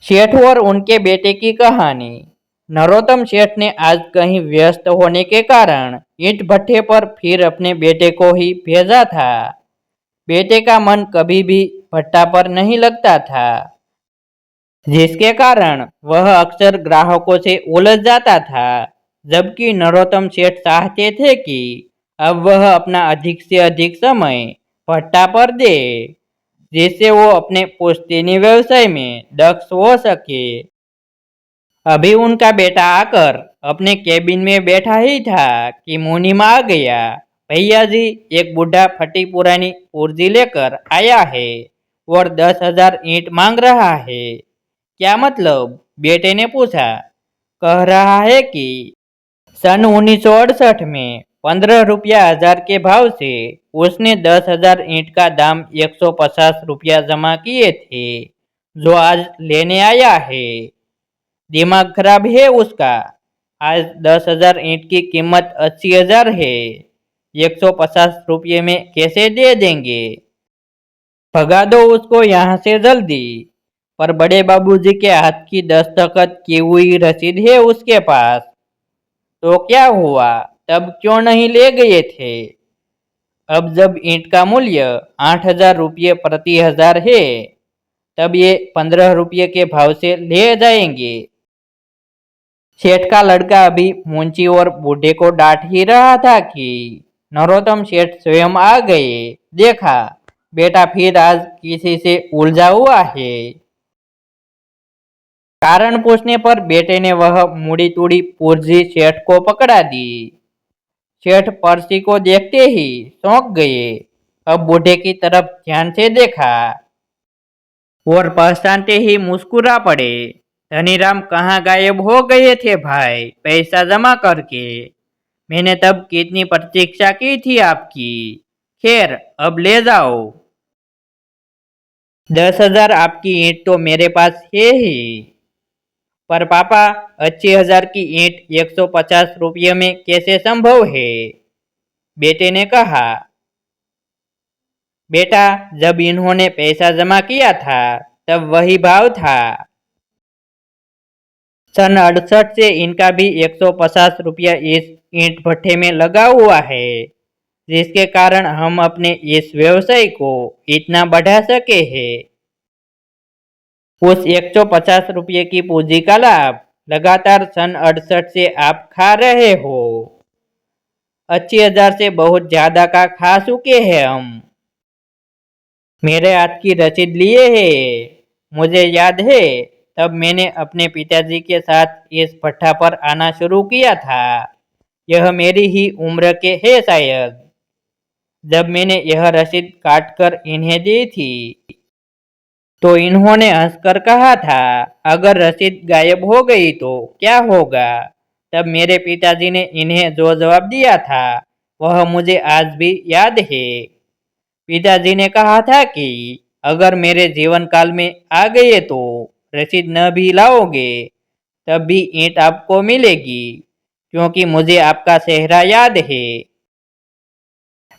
सेठ और उनके बेटे की कहानी। नरोत्तम सेठ ने आज कहीं व्यस्त होने के कारण ईंट भट्ठे पर फिर अपने बेटे को ही भेजा था। बेटे का मन कभी भी भट्टा पर नहीं लगता था, जिसके कारण वह अक्सर ग्राहकों से उलझ जाता था। जबकि नरोत्तम सेठ चाहते थे कि अब वह अपना अधिक से अधिक समय भट्टा पर दे, जिससे वो अपने पुश्तैनी व्यवसाय में दक्ष हो सके। अभी उनका बेटा आकर अपने केबिन में बैठा ही था कि मुनीम आ गया। भैया जी, एक बूढ़ा फटी पुरानी कुर्सी लेकर आया है और 10,000 ईंट मांग रहा है। क्या मतलब? बेटे ने पूछा। कह रहा है कि सन 1968 में 15 रुपया हजार के भाव से उसने 10,000 ईंट का दाम 150 रुपया जमा किए थे, जो आज लेने आया है। दिमाग खराब है उसका। आज 10,000 ईंट की कीमत 80,000 है। 150 रुपये में कैसे दे देंगे? भगा दो उसको यहाँ से जल्दी। पर बड़े बाबूजी के हाथ की दस्तखत की हुई रसीद है उसके पास। तो क्या हुआ? तब क्यों नहीं ले गए थे? अब जब ईंट का मूल्य 8,000 रुपये प्रति हजार है, तब ये 15 रुपये के भाव से ले जाएंगे। सेठ का लड़का अभी मुंशी और बूढ़े को डांट ही रहा था कि नरोत्तम सेठ स्वयं आ गए। देखा, बेटा फिर आज किसी से उलझा हुआ है। कारण पूछने पर बेटे ने वह मुड़ी तुड़ी पुर्जी सेठ को पकड़ा दी। सेठ पर्ची को देखते ही चौंक गए। अब बूढ़े की तरफ ध्यान से देखा और पहचानते ही मुस्कुरा पड़े। धनीराम कहाँ गायब हो गए थे भाई, पैसा जमा करके? मैंने तब कितनी प्रतीक्षा की थी आपकी। खैर, अब ले जाओ। 10,000 आपकी ईंट तो मेरे पास है ही। पर पापा, 80,000 की ईंट 150 रुपये में कैसे संभव है? बेटे ने कहा। बेटा, जब इन्होंने पैसा जमा किया था तब वही भाव था। सन 68 से इनका भी 150 रुपया इस ईंट भट्ठे में लगा हुआ है, जिसके कारण हम अपने इस व्यवसाय को इतना बढ़ा सके हैं। उस 150 रुपये की पूंजी का लाभ लगातार सन 68 से आप खा रहे हो। 80,000 से बहुत ज्यादा का खा चुके हैं हम। मेरे हाथ की रसीद लिए है। मुझे याद है, तब मैंने अपने पिताजी के साथ इस भट्ठा पर आना शुरू किया था। यह मेरी ही उम्र के है शायद, जब मैंने यह रसीद काट कर इन्हें दी थी। तो इन्होंने हंसकर कहा था, अगर रसीद गायब हो गई तो क्या होगा? तब मेरे पिताजी ने इन्हें जो जवाब दिया था वह मुझे आज भी याद है। पिताजी ने कहा था कि अगर मेरे जीवन काल में आ गए तो रसीद न भी लाओगे तब भी ईंट आपको मिलेगी, क्योंकि मुझे आपका चेहरा याद है।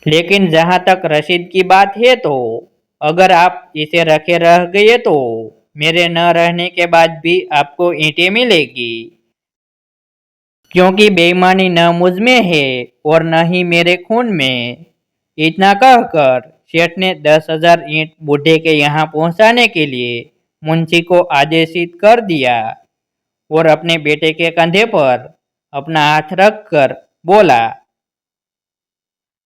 लेकिन जहां तक रसीद की बात है, तो अगर आप इसे रखे रह गए तो मेरे न रहने के बाद भी आपको ईंटें मिलेगी, क्योंकि बेईमानी न मुझ में है और न ही मेरे खून में। इतना कहकर सेठ ने 10,000 ईंट बूढ़े के यहाँ पहुँचाने के लिए मुंशी को आदेशित कर दिया और अपने बेटे के कंधे पर अपना हाथ रखकर बोला,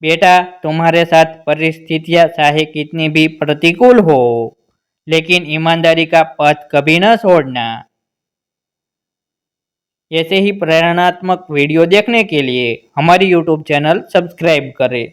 बेटा, तुम्हारे साथ परिस्थितियां चाहे कितनी भी प्रतिकूल हो, लेकिन ईमानदारी का पथ कभी न छोड़ना। ऐसे ही प्रेरणात्मक वीडियो देखने के लिए हमारी यूट्यूब चैनल सब्सक्राइब करें।